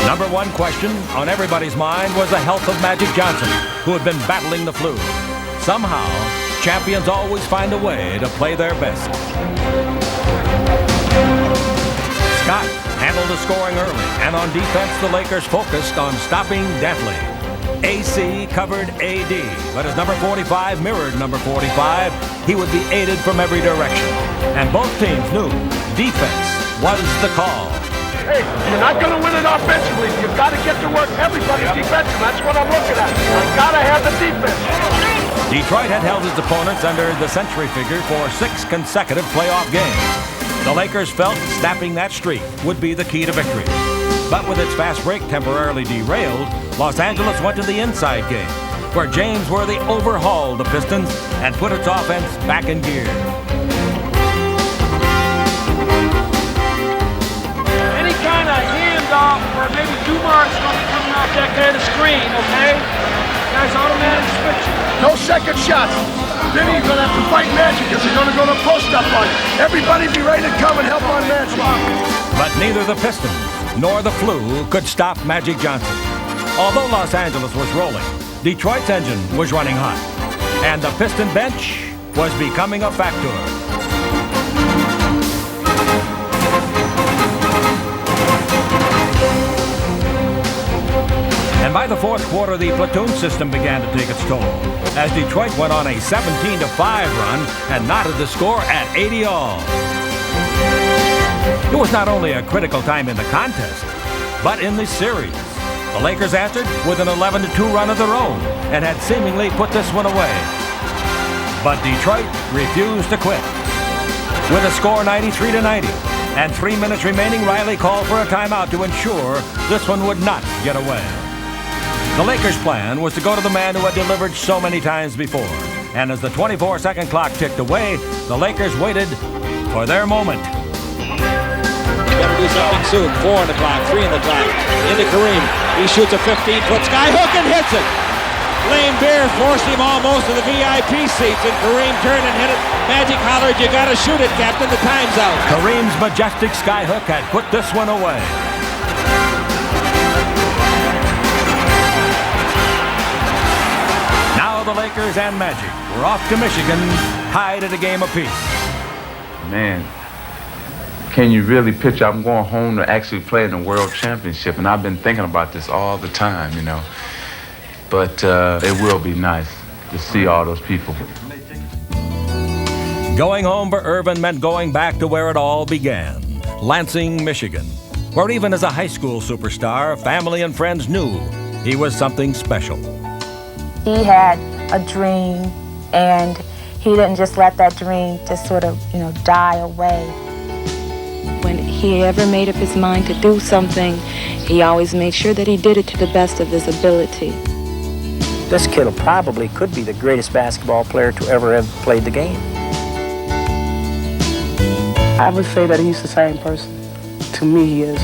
Speaker 4: Number 1 question on everybody's mind was the health of Magic Johnson, who had been battling the flu. Somehow, champions always find a way to play their best. Scott handled the scoring early, and on defense, the Lakers focused on stopping Dantley. AC covered AD, but as number 45 mirrored number 45, he would be aided from every direction. And both teams knew defense was the call.
Speaker 9: Hey, you're not going to win it offensively. You've got to get to work everybody's defensive. That's what I'm looking at. I've got to have the defense.
Speaker 4: Detroit had held its opponents under the century figure for 6 consecutive playoff games. The Lakers felt snapping that streak would be the key to victory. But with its fast break temporarily derailed, Los Angeles went to the inside game, where James Worthy overhauled the Pistons and put its offense back in gear.
Speaker 5: Any kind of handoff or maybe Dumar's going to be coming off that kind of screen, okay? Guys, automatic switching.
Speaker 16: No second shots. Then you're going to have to fight Magic because they're going to go to post-up on you. Everybody be ready to come and help on Magic.
Speaker 4: But neither the Pistons nor the flu could stop Magic Johnson. Although Los Angeles was rolling, Detroit's engine was running hot, and the Piston bench was becoming a factor. And by the fourth quarter, the platoon system began to take its toll, as Detroit went on a 17-5 run and knotted the score at 80 all. It was not only a critical time in the contest, but in the series. The Lakers answered with an 11-2 run of their own and had seemingly put this one away. But Detroit refused to quit. With a score 93-90 and 3 minutes remaining, Riley called for a timeout to ensure this one would not get away. The Lakers' plan was to go to the man who had delivered so many times before. And as the 24-second clock ticked away, the Lakers waited for their moment.
Speaker 5: Better do something soon. 4 on the clock, 3 on the clock. Into Kareem. He shoots a 15-foot skyhook and hits it. Laimbeer forced him almost to the VIP seats, and Kareem turned and hit it. Magic hollered, "You got to shoot it, Captain. The time's out."
Speaker 4: Kareem's majestic skyhook had put this one away. The Lakers and Magic were off to Michigan, tied at a game apiece.
Speaker 7: Man, can you really picture? I'm going home to actually play in the World Championship, and I've been thinking about this all the time, you know. But it will be nice to see all those people.
Speaker 4: Going home for Irvin meant going back to where it all began, Lansing, Michigan, where even as a high school superstar, family and friends knew he was something special.
Speaker 11: He had a dream, and he didn't just let that dream just sort of, die away.
Speaker 12: When he ever made up his mind to do something, he always made sure that he did it to the best of his ability.
Speaker 13: This kid probably could be the greatest basketball player to ever have played the game.
Speaker 25: I would say that he's the same person. To me, he is.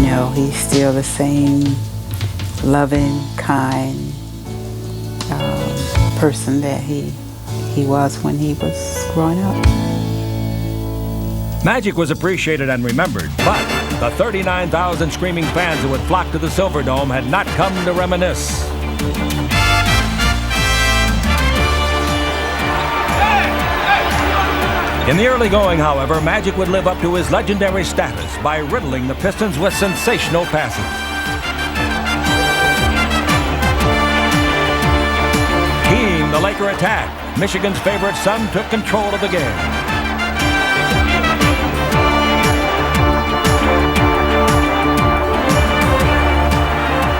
Speaker 8: No, he's still the same loving, kind person that he was when he was growing up.
Speaker 4: Magic was appreciated and remembered, but the 39,000 screaming fans who had flocked to the Silverdome had not come to reminisce. In the early going, however, Magic would live up to his legendary status by riddling the Pistons with sensational passes. Keen, the Laker attack. Michigan's favorite son took control of the game.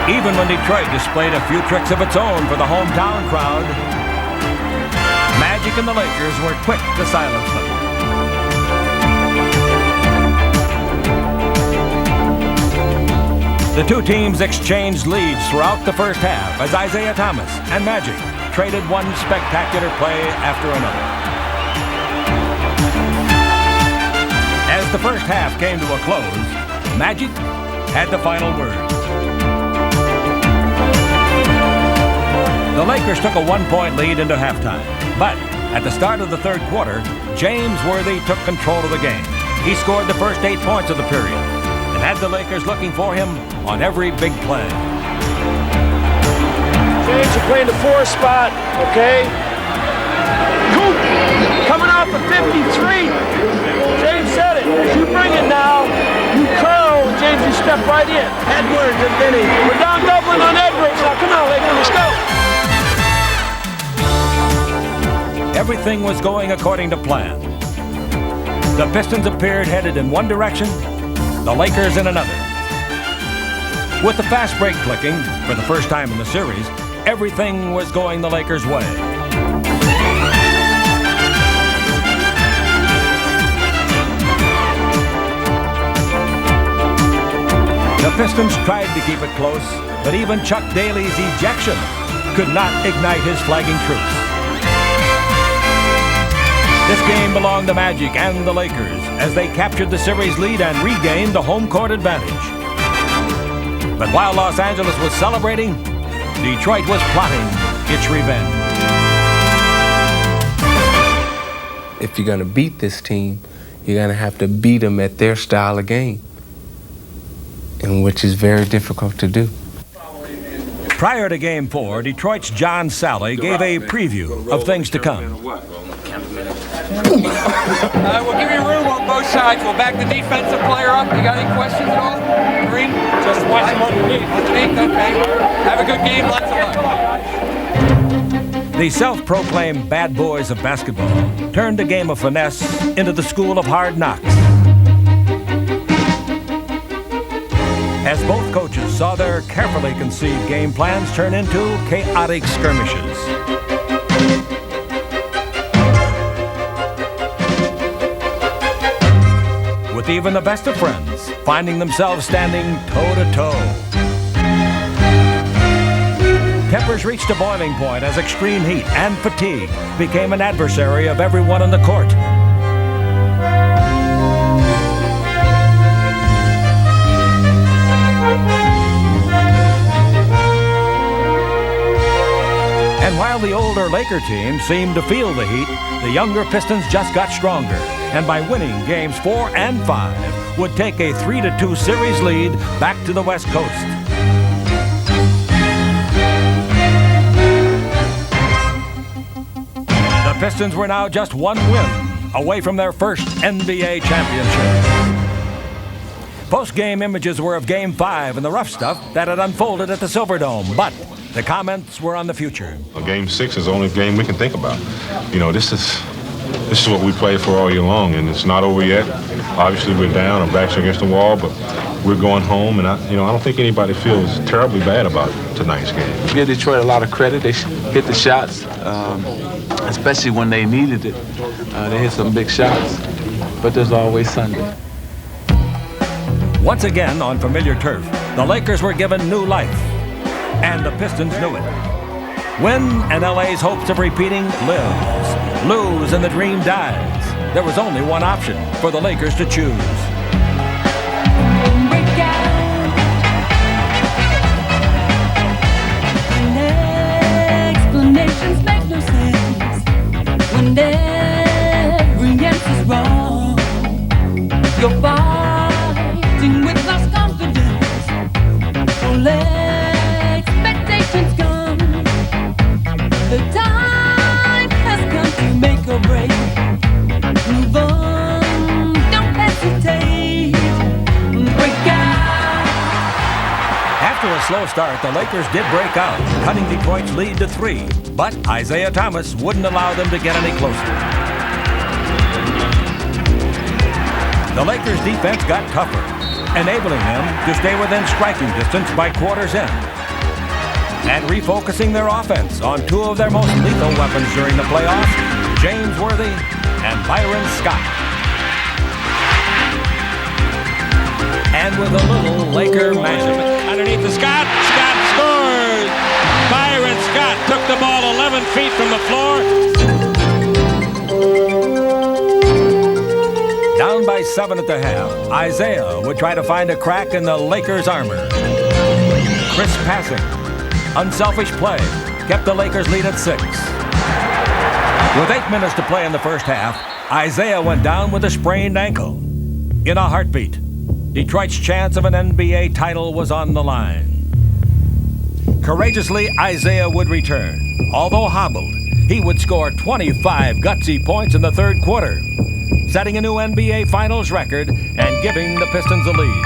Speaker 4: Even when Detroit displayed a few tricks of its own for the hometown crowd, Magic and the Lakers were quick to silence them. The two teams exchanged leads throughout the first half as Isaiah Thomas and Magic traded one spectacular play after another. As the first half came to a close, Magic had the final word. The Lakers took a one-point lead into halftime, but at the start of the third quarter, James Worthy took control of the game. He scored the first 8 points of the period and had the Lakers looking for him on every big play.
Speaker 23: James, you're playing the 4 spot, okay? Coop, coming off the 53. James said it. As you bring it now, you curl, James, you step right in. Edwards and Vinny. We're down doubling on Edwards. Now, come on, Lakers, let's go.
Speaker 4: Everything was going according to plan. The Pistons appeared headed in one direction, the Lakers in another. With the fast break clicking, for the first time in the series, everything was going the Lakers' way. The Pistons tried to keep it close, but even Chuck Daly's ejection could not ignite his flagging troops. This game belonged to Magic and the Lakers as they captured the series lead and regained the home court advantage. But while Los Angeles was celebrating, Detroit was plotting its revenge.
Speaker 14: If you're going to beat this team, you're going to have to beat them at their style of game, and which is very difficult to do.
Speaker 4: Prior to Game 4, Detroit's John Sally gave a preview of things to come.
Speaker 18: We'll give you room on both sides. We'll back the defensive player up. You got any questions at all? Green? Just watch him underneath. Underneath? Okay. Have a good game. Lots of luck.
Speaker 4: The self-proclaimed bad boys of basketball turned a game of finesse into the school of hard knocks. As both coaches saw their carefully conceived game plans turn into chaotic skirmishes. With even the best of friends finding themselves standing toe-to-toe. Tempers reached a boiling point as extreme heat and fatigue became an adversary of everyone on the court. And while the older Laker team seemed to feel the heat, the younger Pistons just got stronger, and by winning games 4 and 5, would take a 3-2 series lead back to the West Coast. The Pistons were now just one win away from their first NBA championship. Post-game images were of Game 5 and the rough stuff that had unfolded at the Silverdome, but the comments were on the future.
Speaker 22: Game 6 is the only game we can think about. You know, this is what we play for all year long, and it's not over yet. Obviously, we're down, our backs are against the wall, but we're going home, and I don't think anybody feels terribly bad about tonight's game.
Speaker 7: Give Detroit a lot of credit. They hit the shots, especially when they needed it. They hit some big shots, but there's always Sunday.
Speaker 4: Once again, on familiar turf, the Lakers were given new life, and the Pistons knew it. Win, and LA's hopes of repeating lives. Lose, and the dream dies. There was only one option for the Lakers to choose.
Speaker 17: We got You're fighting with lost confidence. Don't let expectations come. The time has come to make a break. Move on, don't hesitate. Break out.
Speaker 4: After a slow start, the Lakers did break out, cutting Detroit's lead to 3. But Isaiah Thomas wouldn't allow them to get any closer. The Lakers' defense got tougher, enabling them to stay within striking distance by quarter's end, and refocusing their offense on 2 of their most lethal weapons during the playoffs, James Worthy and Byron Scott. And with a little Laker magic.
Speaker 5: Underneath the Scott scores! Byron Scott took the ball 11 feet from the floor.
Speaker 4: Down by 7 at the half, Isaiah would try to find a crack in the Lakers' armor. Crisp passing, unselfish play, kept the Lakers' lead at 6. With 8 minutes to play in the first half, Isaiah went down with a sprained ankle. In a heartbeat, Detroit's chance of an NBA title was on the line. Courageously, Isaiah would return. Although hobbled, he would score 25 gutsy points in the third quarter, setting a new NBA Finals record and giving the Pistons a lead.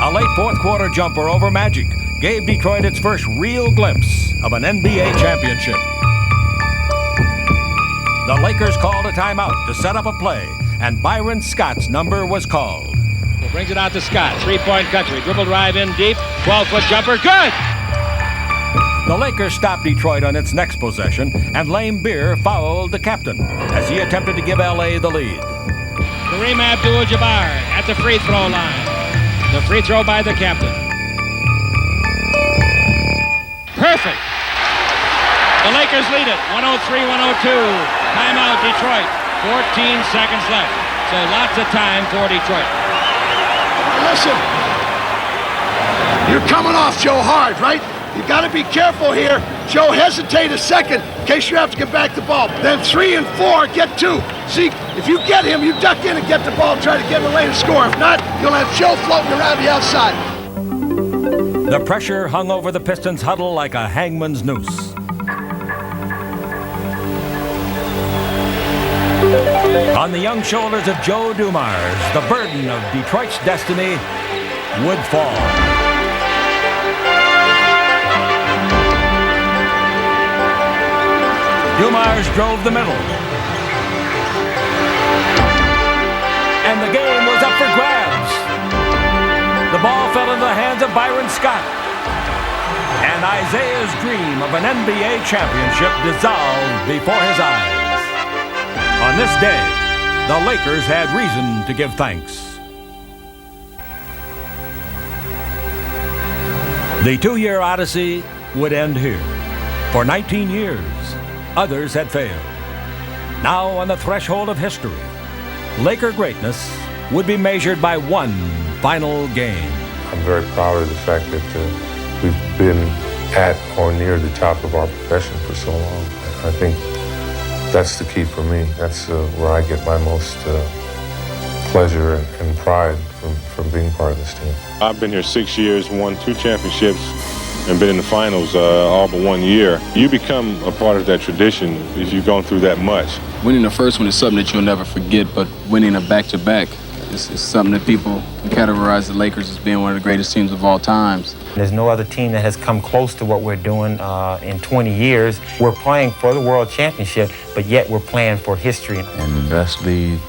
Speaker 4: A late fourth quarter jumper over Magic gave Detroit its first real glimpse of an NBA championship. The Lakers called a timeout to set up a play, and Byron Scott's number was called.
Speaker 5: Brings it out to Scott. 3-point country. Dribble drive in deep. 12-foot jumper. Good!
Speaker 4: The Lakers stopped Detroit on its next possession, and Lame Beer fouled the captain as he attempted to give L.A. the lead.
Speaker 5: Kareem Abdul-Jabbar at the free throw line. The free throw by the captain. Perfect! The Lakers lead it. 103-102. Timeout, Detroit. 14 seconds left. So lots of time for Detroit.
Speaker 6: Listen, you're coming off Joe hard, right? You got to be careful here. Joe, hesitate a second in case you have to get back the ball. Then 3 and 4, get 2. See, if you get him, you duck in and get the ball, try to get in the lane and score. If not, you'll have Joe floating around the outside.
Speaker 4: The pressure hung over the Pistons' huddle like a hangman's noose. On the young shoulders of Joe Dumars, the burden of Detroit's destiny would fall. Dumars drove the middle. And the game was up for grabs. The ball fell into the hands of Byron Scott. And Isaiah's dream of an NBA championship dissolved before his eyes. On this day, the Lakers had reason to give thanks. The 2-year odyssey would end here. For 19 years, others had failed. Now, on the threshold of history, Laker greatness would be measured by one final game.
Speaker 22: I'm very proud of the fact that we've been at or near the top of our profession for so long. I think that's the key for me. That's where I get my most pleasure and pride from being part of this team. I've been here 6 years, won 2 championships, and been in the finals all but 1 year. You become a part of that tradition if you've gone through that much.
Speaker 10: Winning the first one is something that you'll never forget, but winning a back-to-back is something that people can categorize the Lakers as being one of the greatest teams of all times.
Speaker 19: There's no other team that has come close to what we're doing in 20 years. We're playing for the World Championship, but yet we're playing for history.
Speaker 7: And the best leave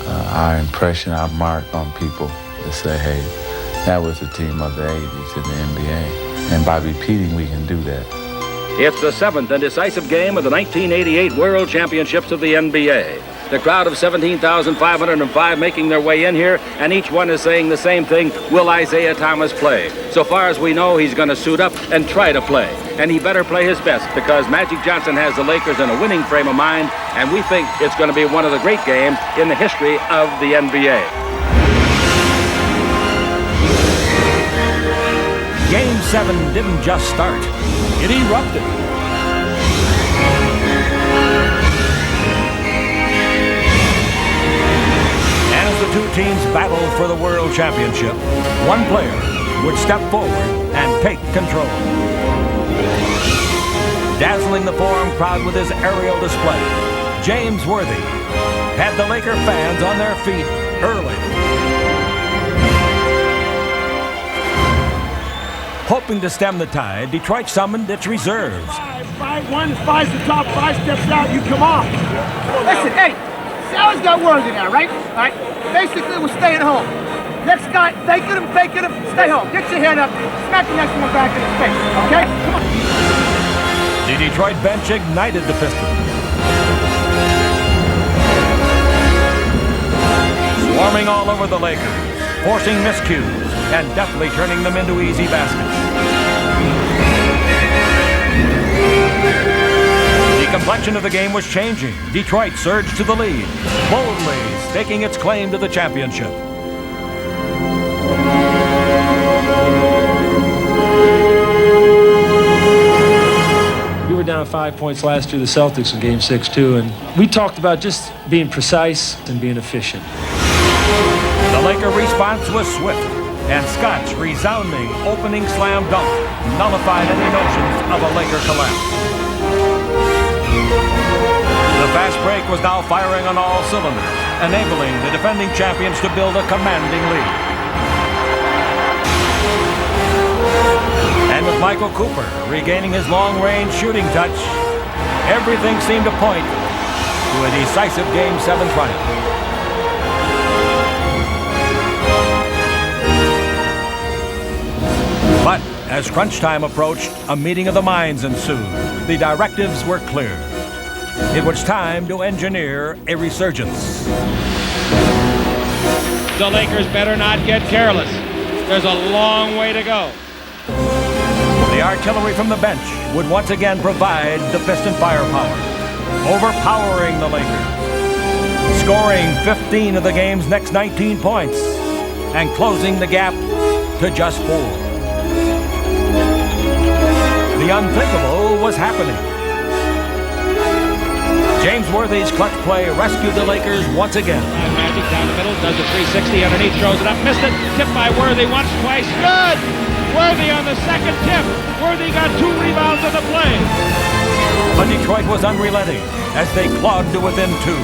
Speaker 7: our impression, our mark on people to say, hey, that was the team of the 80s in the NBA. And by repeating, we can do that.
Speaker 4: It's the 7th and decisive game of the 1988 World Championships of the NBA. The crowd of 17,505 making their way in here, and each one is saying the same thing: will Isaiah Thomas play? So far as we know, he's going to suit up and try to play. And he better play his best, because Magic Johnson has the Lakers in a winning frame of mind, and we think it's going to be one of the great games in the history of the NBA. Game 7 didn't just start, it erupted. teams battled for the World Championship, one player would step forward and take control. Dazzling the Forum crowd with his aerial display, James Worthy had the Laker fans on their feet early. Hoping to stem the tide, Detroit summoned its reserves.
Speaker 6: One five's the top, 5 steps out, you come off. Listen, hey, Sal's got Worthy now, right? All right. Basically, we're staying home. Next guy, faking him, stay home. Get your hand up, smack the next one back in the face, okay? Come on.
Speaker 4: The Detroit bench ignited the Pistons. Swarming all over the Lakers, forcing miscues, and deftly turning them into easy baskets. The complexion of the game was changing. Detroit surged to the lead, boldly staking its claim to the championship.
Speaker 23: We were down 5 points last year, the Celtics in Game 6 too, and we talked about just being precise and being efficient.
Speaker 4: The Laker response was swift, and Scott's resounding opening slam dunk nullified any notions of a Laker collapse. The fast break was now firing on all cylinders, enabling the defending champions to build a commanding lead. And with Michael Cooper regaining his long-range shooting touch, everything seemed to point to a decisive Game 7 triumph. But as crunch time approached, a meeting of the minds ensued. The directives were clear. It was time to engineer a resurgence.
Speaker 5: The Lakers better not get careless. There's a long way to go.
Speaker 4: The artillery from the bench would once again provide the Piston firepower, overpowering the Lakers, scoring 15 of the game's next 19 points, and closing the gap to just 4. The unthinkable was happening. James Worthy's clutch play rescued the Lakers once again.
Speaker 5: Magic down the middle, does a 360 underneath, throws it up, missed it, tipped by Worthy once, twice, good! Worthy on the second tip. Worthy got 2 rebounds on the play.
Speaker 4: But Detroit was unrelenting as they clawed to within 2.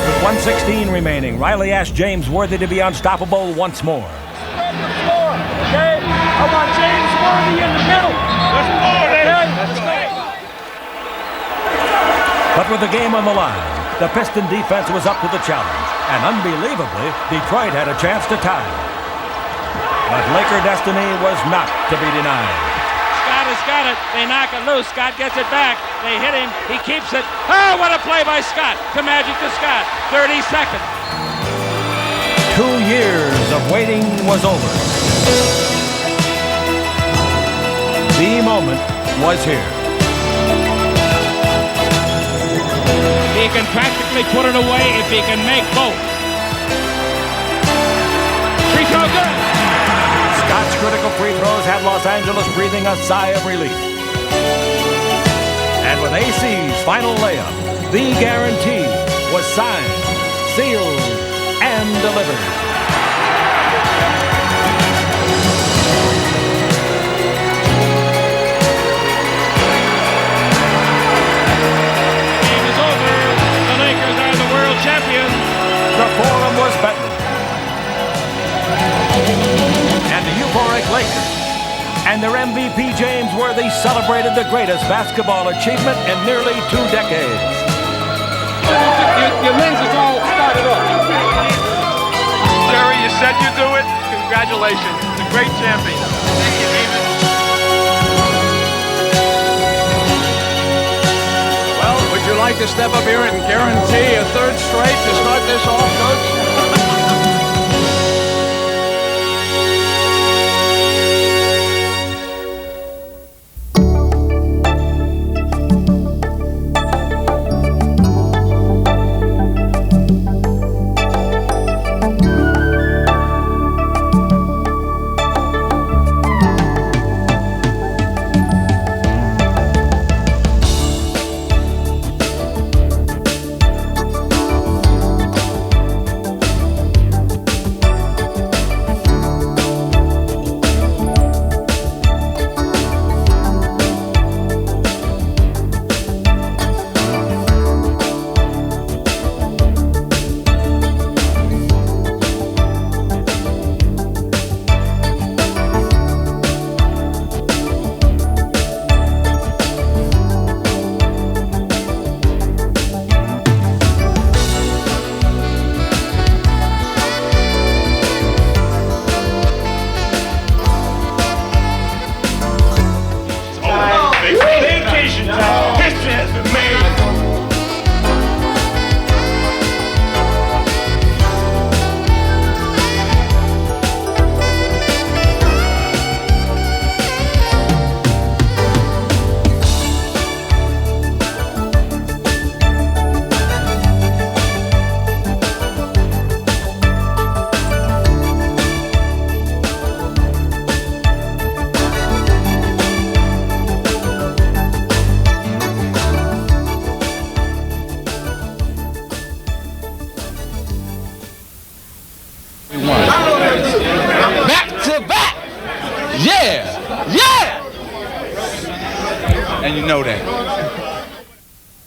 Speaker 4: With 1:16 remaining, Riley asked James Worthy to be unstoppable once more.
Speaker 6: Okay? I want James Worthy in the middle. Let's go,
Speaker 4: But with the game on the line, the Piston defense was up to the challenge, and unbelievably, Detroit had a chance to tie. But Laker destiny was not to be denied.
Speaker 5: Scott has got it. They knock it loose. Scott gets it back. They hit him. He keeps it. Oh, what a play by Scott. To Magic to Scott. 30 seconds.
Speaker 4: 2 years of waiting was over. The moment was here.
Speaker 5: He can practically put it away if he can make both. Free throw good.
Speaker 4: Scott's critical free throws had Los Angeles breathing a sigh of relief. And with AC's final layup, the guarantee was signed, sealed, and delivered.
Speaker 5: Champion.
Speaker 4: The Forum was better. And the euphoric Lakers and their MVP James Worthy celebrated the greatest basketball achievement in nearly 2 decades.
Speaker 18: Your lens is all started off. Jerry, you said you'd do it. Congratulations. It's a great champion. Thank you, David.
Speaker 1: Would you like to step up here and guarantee a 3rd straight to start this off, Coach?
Speaker 2: one. Back to back. Yeah. Yeah. And you know that.